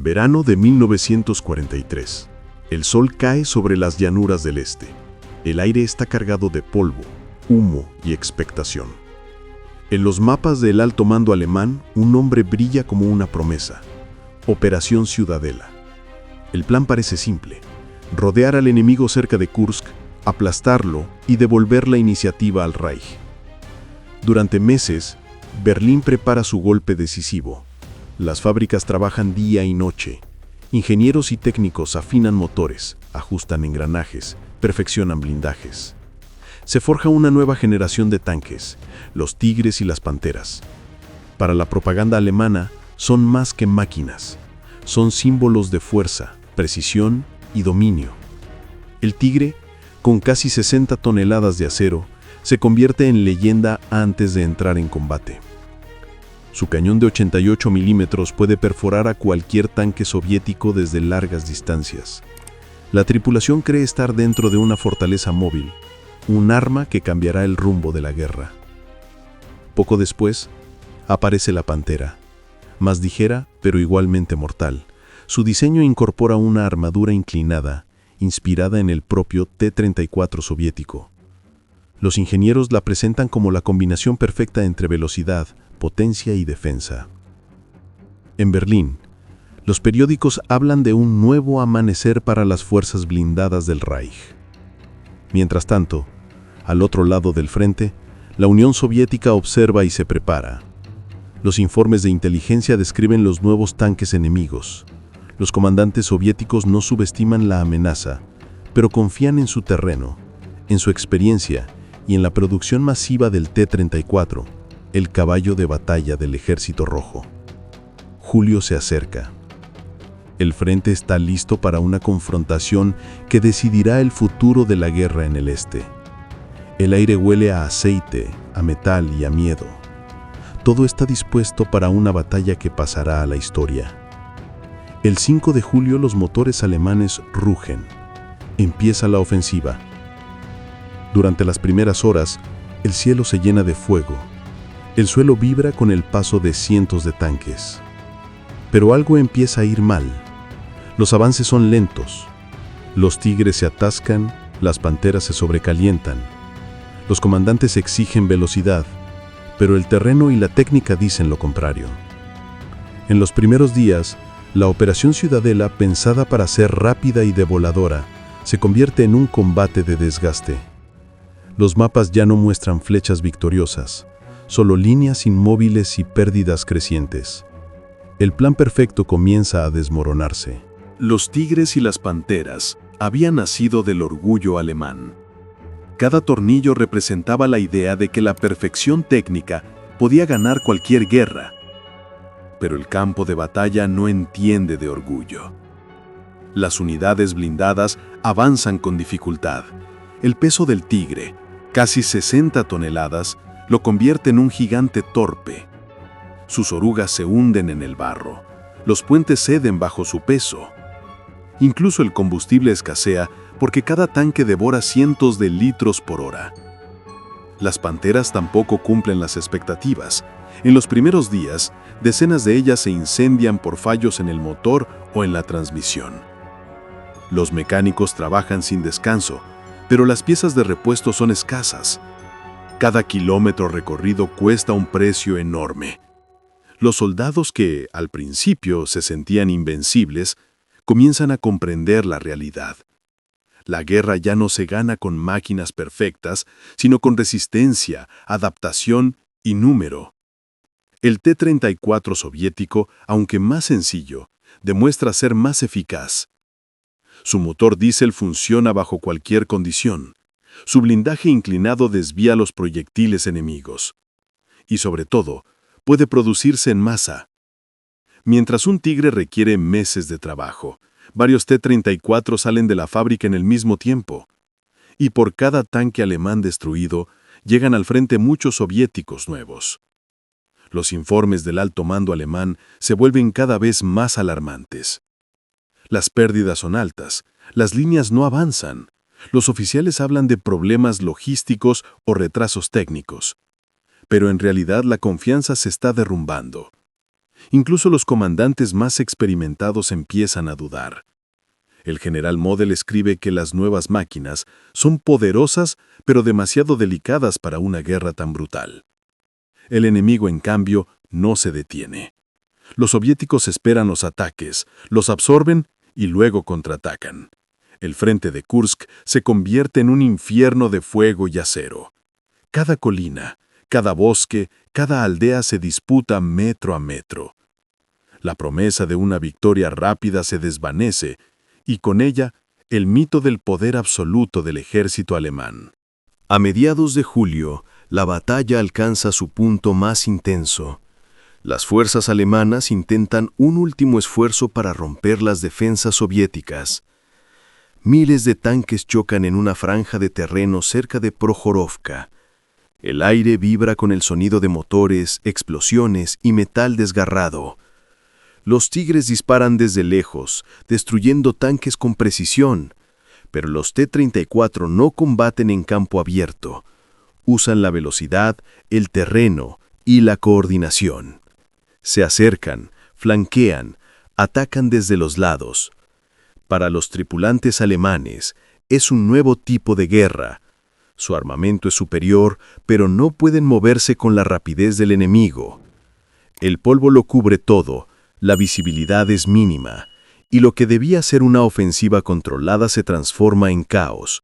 Verano de 1943. El sol cae sobre las llanuras del este. El aire está cargado de polvo, humo y expectación. En los mapas del alto mando alemán, un nombre brilla como una promesa: Operación Ciudadela. El plan parece simple: rodear al enemigo cerca de Kursk, aplastarlo y devolver la iniciativa al Reich. Durante meses, Berlín prepara su golpe decisivo. Las fábricas trabajan día y noche. Ingenieros y técnicos afinan motores, ajustan engranajes, perfeccionan blindajes. Se forja una nueva generación de tanques, los Tigres y las Panteras. Para la propaganda alemana, son más que máquinas. Son símbolos de fuerza, precisión y dominio. El Tigre, con casi 60 toneladas de acero, se convierte en leyenda antes de entrar en combate. Su cañón de 88 milímetros puede perforar a cualquier tanque soviético desde largas distancias. La tripulación cree estar dentro de una fortaleza móvil, un arma que cambiará el rumbo de la guerra. Poco después, aparece la Pantera, más ligera pero igualmente mortal. Su diseño incorpora una armadura inclinada, inspirada en el propio T-34 soviético. Los ingenieros la presentan como la combinación perfecta entre velocidad, potencia y defensa. En Berlín, los periódicos hablan de un nuevo amanecer para las fuerzas blindadas del Reich. Mientras tanto, al otro lado del frente, la Unión Soviética observa y se prepara. Los informes de inteligencia describen los nuevos tanques enemigos. Los comandantes soviéticos no subestiman la amenaza, pero confían en su terreno, en su experiencia y en la producción masiva del T-34, el caballo de batalla del Ejército Rojo. Julio se acerca. El frente está listo para una confrontación que decidirá el futuro de la guerra en el este. El aire huele a aceite, a metal y a miedo. Todo está dispuesto para una batalla que pasará a la historia. El 5 de julio los motores alemanes rugen. Empieza la ofensiva. Durante las primeras horas, el cielo se llena de fuego. El suelo vibra con el paso de cientos de tanques. Pero algo empieza a ir mal. Los avances son lentos. Los Tigres se atascan, las Panteras se sobrecalientan. Los comandantes exigen velocidad, pero el terreno y la técnica dicen lo contrario. En los primeros días, la Operación Ciudadela, pensada para ser rápida y devoladora, se convierte en un combate de desgaste. Los mapas ya no muestran flechas victoriosas, solo líneas inmóviles y pérdidas crecientes. El plan perfecto comienza a desmoronarse. Los Tigres y las Panteras habían nacido del orgullo alemán. Cada tornillo representaba la idea de que la perfección técnica podía ganar cualquier guerra. Pero el campo de batalla no entiende de orgullo. Las unidades blindadas avanzan con dificultad. El peso del Tigre, casi 60 toneladas, lo convierte en un gigante torpe. Sus orugas se hunden en el barro. Los puentes ceden bajo su peso. Incluso el combustible escasea porque cada tanque devora cientos de litros por hora. Las Panteras tampoco cumplen las expectativas. En los primeros días, decenas de ellas se incendian por fallos en el motor o en la transmisión. Los mecánicos trabajan sin descanso, pero las piezas de repuesto son escasas. Cada kilómetro recorrido cuesta un precio enorme. Los soldados que, al principio, se sentían invencibles, comienzan a comprender la realidad. La guerra ya no se gana con máquinas perfectas, sino con resistencia, adaptación y número. El T-34 soviético, aunque más sencillo, demuestra ser más eficaz. Su motor diésel funciona bajo cualquier condición. Su blindaje inclinado desvía los proyectiles enemigos. Y sobre todo, puede producirse en masa. Mientras un Tigre requiere meses de trabajo, varios T-34 salen de la fábrica en el mismo tiempo. Y por cada tanque alemán destruido, llegan al frente muchos soviéticos nuevos. Los informes del alto mando alemán se vuelven cada vez más alarmantes. Las pérdidas son altas, las líneas no avanzan. Los oficiales hablan de problemas logísticos o retrasos técnicos. Pero en realidad la confianza se está derrumbando. Incluso los comandantes más experimentados empiezan a dudar. El general Model escribe que las nuevas máquinas son poderosas pero demasiado delicadas para una guerra tan brutal. El enemigo, en cambio, no se detiene. Los soviéticos esperan los ataques, los absorben y luego contraatacan. El frente de Kursk se convierte en un infierno de fuego y acero. Cada colina, cada bosque, cada aldea se disputa metro a metro. La promesa de una victoria rápida se desvanece y con ella el mito del poder absoluto del ejército alemán. A mediados de julio, la batalla alcanza su punto más intenso. Las fuerzas alemanas intentan un último esfuerzo para romper las defensas soviéticas. Miles de tanques chocan en una franja de terreno cerca de Prokhorovka. El aire vibra con el sonido de motores, explosiones y metal desgarrado. Los Tigres disparan desde lejos, destruyendo tanques con precisión, pero los T-34 no combaten en campo abierto. Usan la velocidad, el terreno y la coordinación. Se acercan, flanquean, atacan desde los lados. Para los tripulantes alemanes, es un nuevo tipo de guerra. Su armamento es superior, pero no pueden moverse con la rapidez del enemigo. El polvo lo cubre todo, la visibilidad es mínima, y lo que debía ser una ofensiva controlada se transforma en caos.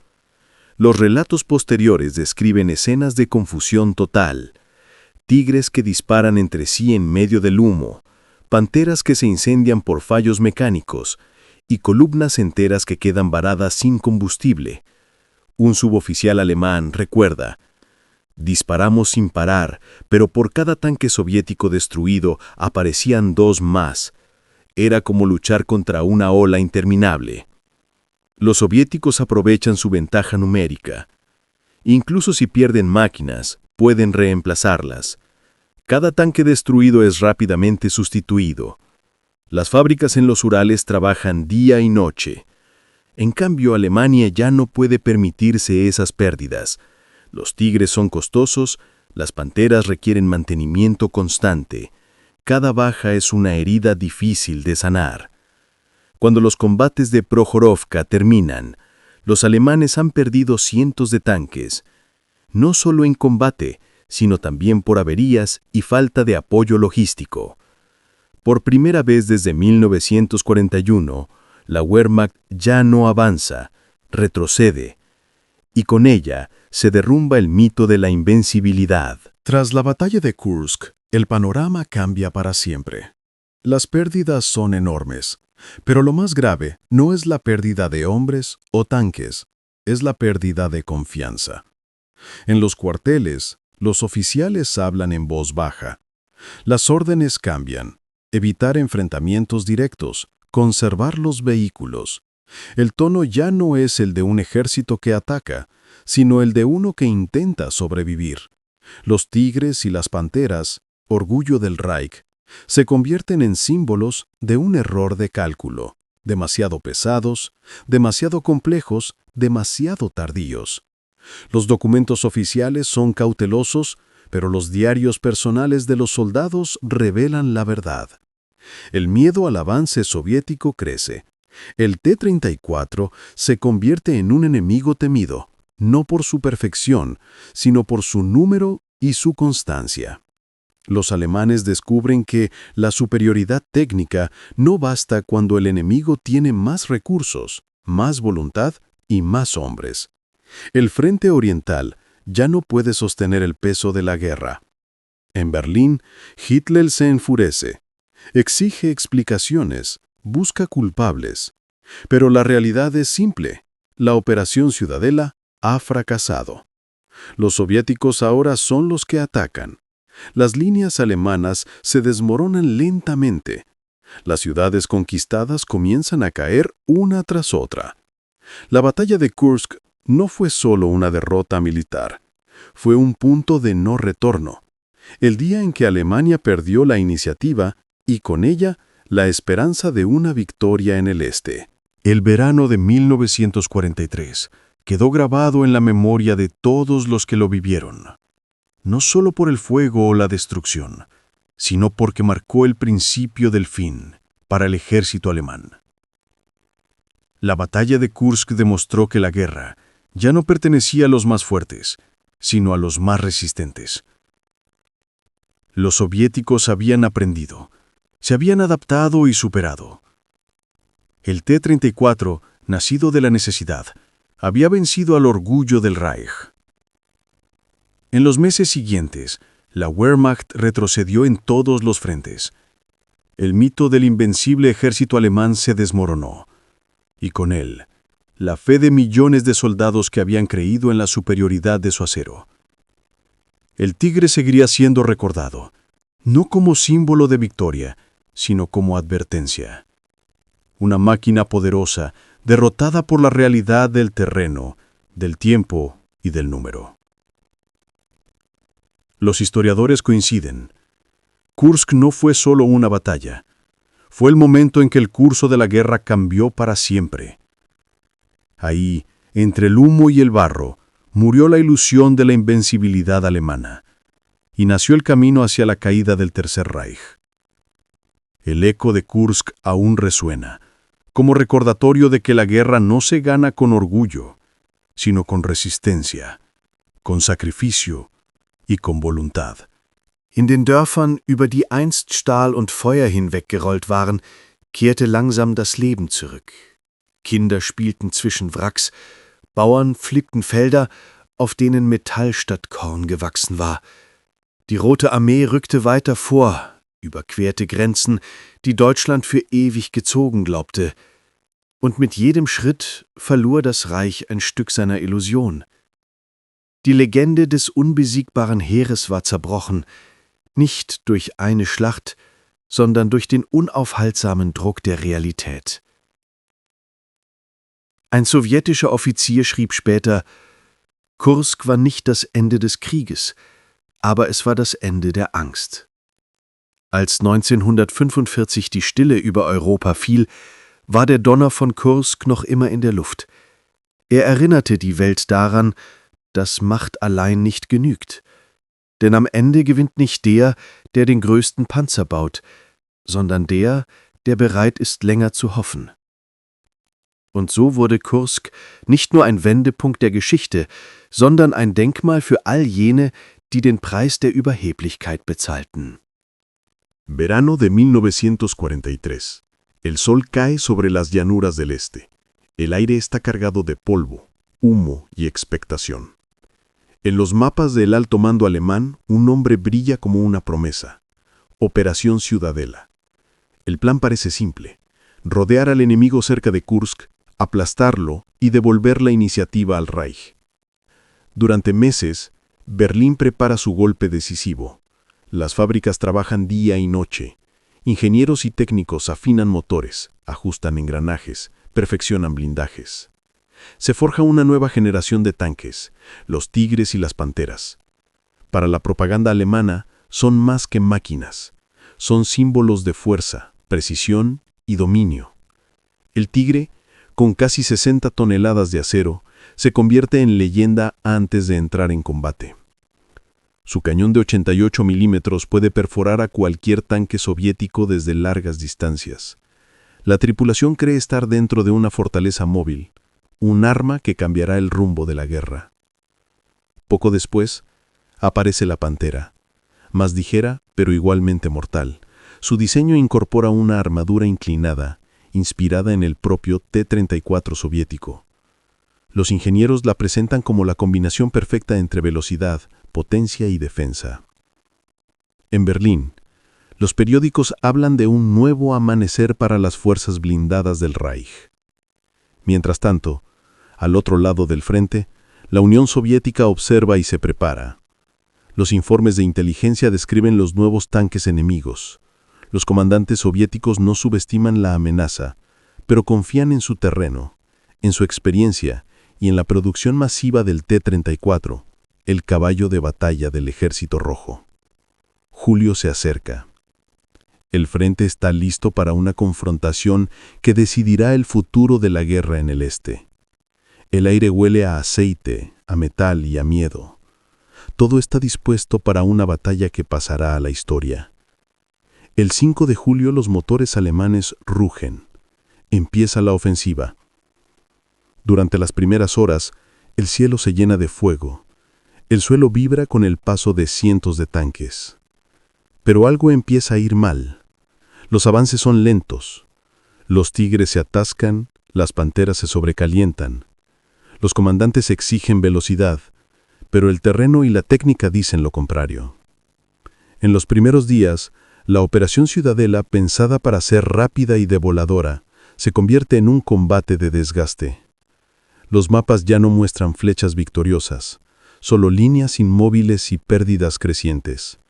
Los relatos posteriores describen escenas de confusión total. Tigres que disparan entre sí en medio del humo, panteras que se incendian por fallos mecánicos y columnas enteras que quedan varadas sin combustible. Un suboficial alemán recuerda: disparamos sin parar, pero por cada tanque soviético destruido aparecían dos más. Era como luchar contra una ola interminable. Los soviéticos aprovechan su ventaja numérica. Incluso si pierden máquinas, pueden reemplazarlas. Cada tanque destruido es rápidamente sustituido. Las fábricas en los Urales trabajan día y noche. En cambio, Alemania ya no puede permitirse esas pérdidas. Los Tigres son costosos, las Panteras requieren mantenimiento constante. Cada baja es una herida difícil de sanar. Cuando los combates de Prokhorovka terminan, los alemanes han perdido cientos de tanques, no solo en combate, sino también por averías y falta de apoyo logístico. Por primera vez desde 1941, la Wehrmacht ya no avanza, retrocede, y con ella se derrumba el mito de la invencibilidad. Tras la batalla de Kursk, el panorama cambia para siempre. Las pérdidas son enormes, pero lo más grave no es la pérdida de hombres o tanques, es la pérdida de confianza. En los cuarteles, los oficiales hablan en voz baja. Las órdenes cambian: evitar enfrentamientos directos, conservar los vehículos. El tono ya no es el de un ejército que ataca, sino el de uno que intenta sobrevivir. Los Tigres y las Panteras, orgullo del Reich, se convierten en símbolos de un error de cálculo, demasiado pesados, demasiado complejos, demasiado tardíos. Los documentos oficiales son cautelosos, pero los diarios personales de los soldados revelan la verdad. El miedo al avance soviético crece. El T-34 se convierte en un enemigo temido, no por su perfección, sino por su número y su constancia. Los alemanes descubren que la superioridad técnica no basta cuando el enemigo tiene más recursos, más voluntad y más hombres. El frente oriental ya no puede sostener el peso de la guerra. En Berlín, Hitler se enfurece, exige explicaciones, busca culpables. Pero la realidad es simple: la Operación Ciudadela ha fracasado. Los soviéticos ahora son los que atacan. Las líneas alemanas se desmoronan lentamente. Las ciudades conquistadas comienzan a caer una tras otra. La batalla de Kursk no fue solo una derrota militar, fue un punto de no retorno. El día en que Alemania perdió la iniciativa y con ella la esperanza de una victoria en el este. El verano de 1943 quedó grabado en la memoria de todos los que lo vivieron. No solo por el fuego o la destrucción, sino porque marcó el principio del fin para el ejército alemán. La batalla de Kursk demostró que la guerra ya no pertenecía a los más fuertes, sino a los más resistentes. Los soviéticos habían aprendido, se habían adaptado y superado. El T-34, nacido de la necesidad, había vencido al orgullo del Reich. En los meses siguientes, la Wehrmacht retrocedió en todos los frentes. El mito del invencible ejército alemán se desmoronó, y con él, la fe de millones de soldados que habían creído en la superioridad de su acero. El Tigre seguiría siendo recordado, no como símbolo de victoria, sino como advertencia. Una máquina poderosa, derrotada por la realidad del terreno, del tiempo y del número. Los historiadores coinciden. Kursk no fue solo una batalla. Fue el momento en que el curso de la guerra cambió para siempre. Ahí, entre el humo y el barro, murió la ilusión de la invencibilidad alemana, y nació el camino hacia la caída del Tercer Reich. El eco de Kursk aún resuena, como recordatorio de que la guerra no se gana con orgullo, sino con resistencia, con sacrificio y con voluntad. In den Dörfern, über die einst Stahl und Feuer hinweggerollt waren, kehrte langsam das Leben zurück. Kinder spielten zwischen Wracks, Bauern pflückten Felder, auf denen Metall statt Korn gewachsen war. Die Rote Armee rückte weiter vor, überquerte Grenzen, die Deutschland für ewig gezogen glaubte. Und mit jedem Schritt verlor das Reich ein Stück seiner Illusion. Die Legende des unbesiegbaren Heeres war zerbrochen, nicht durch eine Schlacht, sondern durch den unaufhaltsamen Druck der Realität. Ein sowjetischer Offizier schrieb später: Kursk war nicht das Ende des Krieges, aber es war das Ende der Angst. Als 1945 die Stille über Europa fiel, war der Donner von Kursk noch immer in der Luft. Er erinnerte die Welt daran, dass Macht allein nicht genügt. Denn am Ende gewinnt nicht der, der den größten Panzer baut, sondern der, der bereit ist, länger zu hoffen. Und so wurde Kursk nicht nur ein Wendepunkt der Geschichte, sondern ein Denkmal für all jene, die den Preis der Überheblichkeit bezahlten. Verano de 1943. El sol cae sobre las llanuras del este. El aire está cargado de polvo, humo y expectación. En los mapas del alto mando alemán, un nombre brilla como una promesa. Operación Ciudadela. El plan parece simple: rodear al enemigo cerca de Kursk, aplastarlo y devolver la iniciativa al Reich. Durante meses, Berlín prepara su golpe decisivo. Las fábricas trabajan día y noche. Ingenieros y técnicos afinan motores, ajustan engranajes, perfeccionan blindajes. Se forja una nueva generación de tanques, los Tigres y las Panteras. Para la propaganda alemana, son más que máquinas. Son símbolos de fuerza, precisión y dominio. El Tigre, con casi 60 toneladas de acero, se convierte en leyenda antes de entrar en combate. Su cañón de 88 milímetros puede perforar a cualquier tanque soviético desde largas distancias. La tripulación cree estar dentro de una fortaleza móvil, un arma que cambiará el rumbo de la guerra. Poco después, aparece la Pantera, más ligera pero igualmente mortal. Su diseño incorpora una armadura inclinada, inspirada en el propio T-34 soviético. Los ingenieros la presentan como la combinación perfecta entre velocidad, potencia y defensa. En Berlín, los periódicos hablan de un nuevo amanecer para las fuerzas blindadas del Reich. Mientras tanto, al otro lado del frente, la Unión Soviética observa y se prepara. Los informes de inteligencia describen los nuevos tanques enemigos. Los comandantes soviéticos no subestiman la amenaza, pero confían en su terreno, en su experiencia y en la producción masiva del T-34, el caballo de batalla del Ejército Rojo. Julio se acerca. El frente está listo para una confrontación que decidirá el futuro de la guerra en el este. El aire huele a aceite, a metal y a miedo. Todo está dispuesto para una batalla que pasará a la historia. El 5 de julio los motores alemanes rugen. Empieza la ofensiva. Durante las primeras horas, el cielo se llena de fuego. El suelo vibra con el paso de cientos de tanques. Pero algo empieza a ir mal. Los avances son lentos. Los tigres se atascan, las panteras se sobrecalientan. Los comandantes exigen velocidad, pero el terreno y la técnica dicen lo contrario. En los primeros días, la Operación Ciudadela, pensada para ser rápida y devoladora, se convierte en un combate de desgaste. Los mapas ya no muestran flechas victoriosas, solo líneas inmóviles y pérdidas crecientes.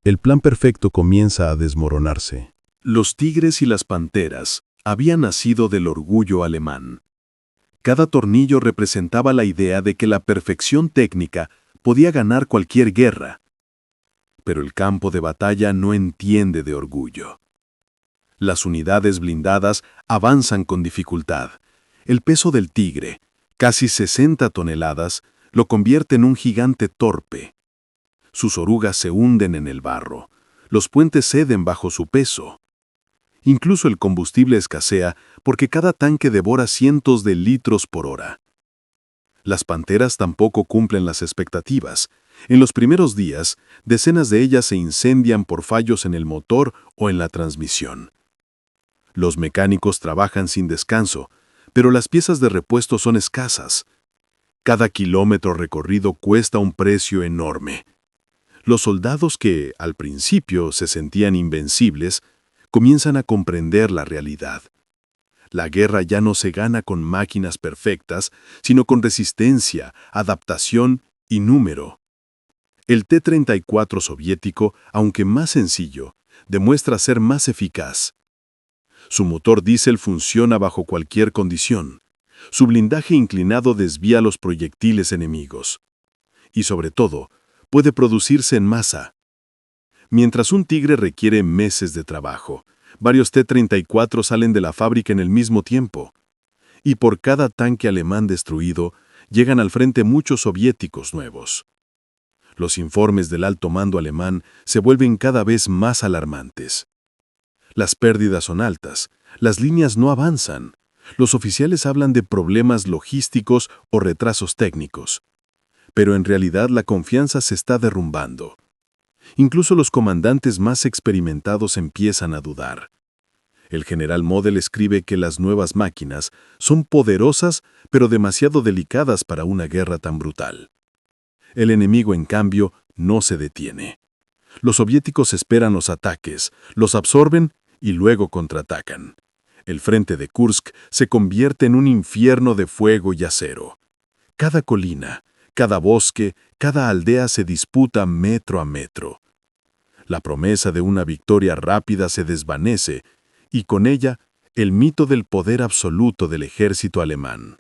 El plan perfecto comienza a desmoronarse. Los tigres y las panteras habían nacido del orgullo alemán. Cada tornillo representaba la idea de que la perfección técnica podía ganar cualquier guerra. Pero el campo de batalla no entiende de orgullo. Las unidades blindadas avanzan con dificultad. El peso del tigre, casi 60 toneladas, lo convierte en un gigante torpe. Sus orugas se hunden en el barro. Los puentes ceden bajo su peso. Incluso el combustible escasea porque cada tanque devora cientos de litros por hora. Las panteras tampoco cumplen las expectativas. En los primeros días, decenas de ellas se incendian por fallos en el motor o en la transmisión. Los mecánicos trabajan sin descanso, pero las piezas de repuesto son escasas. Cada kilómetro recorrido cuesta un precio enorme. Los soldados que, al principio, se sentían invencibles, comienzan a comprender la realidad. La guerra ya no se gana con máquinas perfectas, sino con resistencia, adaptación y número. El T-34 soviético, aunque más sencillo, demuestra ser más eficaz. Su motor diésel funciona bajo cualquier condición. Su blindaje inclinado desvía los proyectiles enemigos. Y sobre todo, puede producirse en masa. Mientras un tigre requiere meses de trabajo, varios T-34 salen de la fábrica en el mismo tiempo. Y por cada tanque alemán destruido, llegan al frente muchos soviéticos nuevos. Los informes del alto mando alemán se vuelven cada vez más alarmantes. Las pérdidas son altas, las líneas no avanzan. Los oficiales hablan de problemas logísticos o retrasos técnicos. Pero en realidad la confianza se está derrumbando. Incluso los comandantes más experimentados empiezan a dudar. El general Model escribe que las nuevas máquinas son poderosas pero demasiado delicadas para una guerra tan brutal. El enemigo, en cambio, no se detiene. Los soviéticos esperan los ataques, los absorben y luego contraatacan. El frente de Kursk se convierte en un infierno de fuego y acero. Cada colina, cada bosque, cada aldea se disputa metro a metro. La promesa de una victoria rápida se desvanece, y con ella, el mito del poder absoluto del ejército alemán.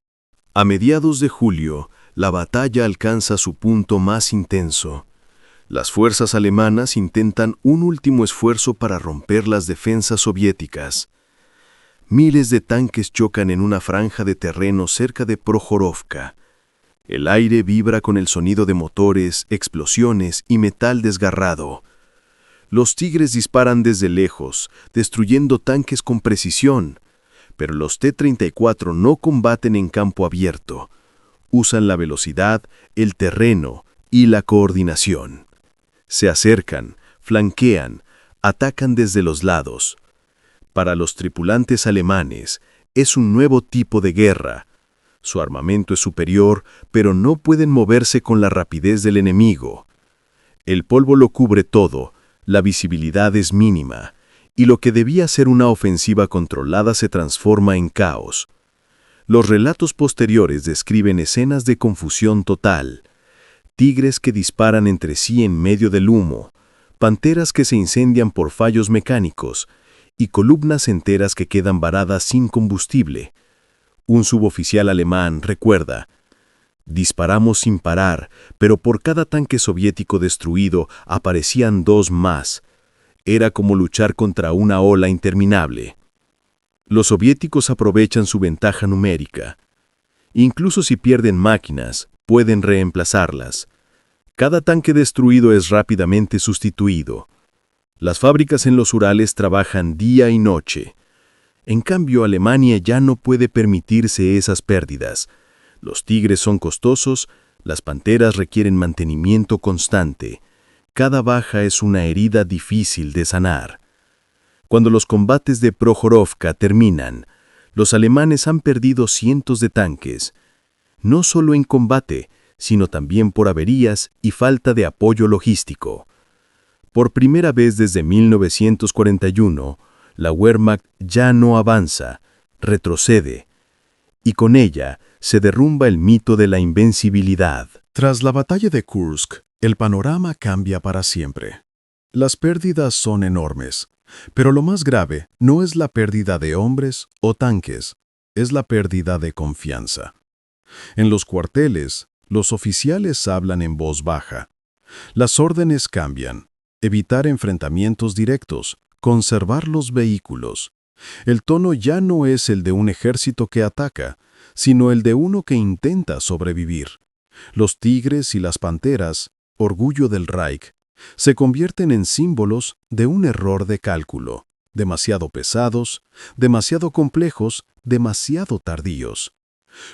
A mediados de julio, la batalla alcanza su punto más intenso. Las fuerzas alemanas intentan un último esfuerzo para romper las defensas soviéticas. Miles de tanques chocan en una franja de terreno cerca de Prokhorovka. El aire vibra con el sonido de motores, explosiones y metal desgarrado. Los tigres disparan desde lejos, destruyendo tanques con precisión, pero los T-34 no combaten en campo abierto. Usan la velocidad, el terreno y la coordinación. Se acercan, flanquean, atacan desde los lados. Para los tripulantes alemanes, es un nuevo tipo de guerra. Su armamento es superior, pero no pueden moverse con la rapidez del enemigo. El polvo lo cubre todo, la visibilidad es mínima, y lo que debía ser una ofensiva controlada se transforma en caos. Los relatos posteriores describen escenas de confusión total. Tigres que disparan entre sí en medio del humo, panteras que se incendian por fallos mecánicos, y columnas enteras que quedan varadas sin combustible. Un suboficial alemán recuerda: disparamos sin parar, pero por cada tanque soviético destruido aparecían dos más. Era como luchar contra una ola interminable. Los soviéticos aprovechan su ventaja numérica. Incluso si pierden máquinas, pueden reemplazarlas. Cada tanque destruido es rápidamente sustituido. Las fábricas en los Urales trabajan día y noche. En cambio, Alemania ya no puede permitirse esas pérdidas. Los Tigres son costosos, las Panteras requieren mantenimiento constante. Cada baja es una herida difícil de sanar. Cuando los combates de Prokhorovka terminan, los alemanes han perdido cientos de tanques, no solo en combate, sino también por averías y falta de apoyo logístico. Por primera vez desde 1941, la Wehrmacht ya no avanza, retrocede, y con ella se derrumba el mito de la invencibilidad. Tras la batalla de Kursk, el panorama cambia para siempre. Las pérdidas son enormes, pero lo más grave no es la pérdida de hombres o tanques, es la pérdida de confianza. En los cuarteles, los oficiales hablan en voz baja. Las órdenes cambian: evitar enfrentamientos directos, conservar los vehículos. El tono ya no es el de un ejército que ataca, sino el de uno que intenta sobrevivir. Los tigres y las panteras, orgullo del Reich, se convierten en símbolos de un error de cálculo, demasiado pesados, demasiado complejos, demasiado tardíos.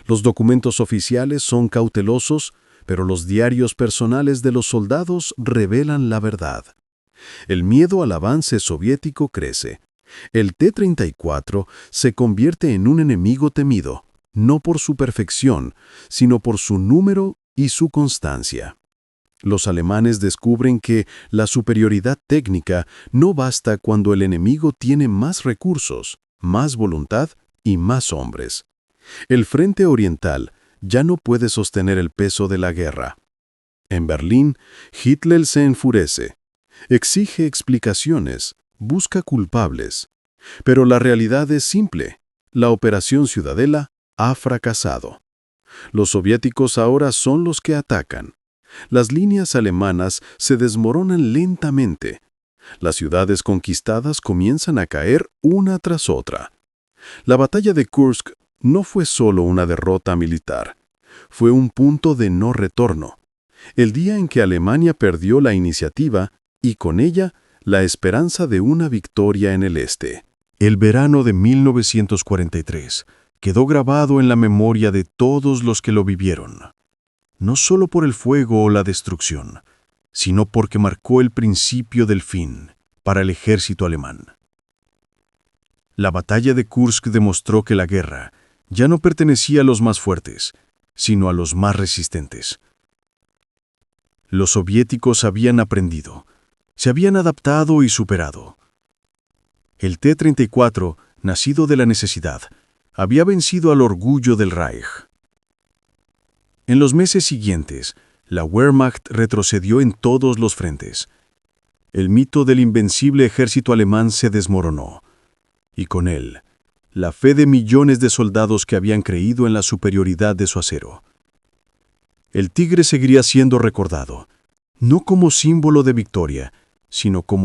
Los documentos oficiales son cautelosos, pero los diarios personales de los soldados revelan la verdad. El miedo al avance soviético crece. El T-34 se convierte en un enemigo temido, no por su perfección, sino por su número y su constancia. Los alemanes descubren que la superioridad técnica no basta cuando el enemigo tiene más recursos, más voluntad y más hombres. El frente oriental ya no puede sostener el peso de la guerra. En Berlín, Hitler se enfurece, exige explicaciones, busca culpables. Pero la realidad es simple: la Operación Ciudadela ha fracasado. Los soviéticos ahora son los que atacan. Las líneas alemanas se desmoronan lentamente. Las ciudades conquistadas comienzan a caer una tras otra. La batalla de Kursk no fue solo una derrota militar, fue un punto de no retorno. El día en que Alemania perdió la iniciativa y con ella la esperanza de una victoria en el este. El verano de 1943 quedó grabado en la memoria de todos los que lo vivieron, no solo por el fuego o la destrucción, sino porque marcó el principio del fin para el ejército alemán. La batalla de Kursk demostró que la guerra ya no pertenecía a los más fuertes, sino a los más resistentes. Los soviéticos habían aprendido, se habían adaptado y superado. El T-34, nacido de la necesidad, había vencido al orgullo del Reich. En los meses siguientes, la Wehrmacht retrocedió en todos los frentes. El mito del invencible ejército alemán se desmoronó, y con él, la fe de millones de soldados que habían creído en la superioridad de su acero. El Tigre seguiría siendo recordado, no como símbolo de victoria, sino como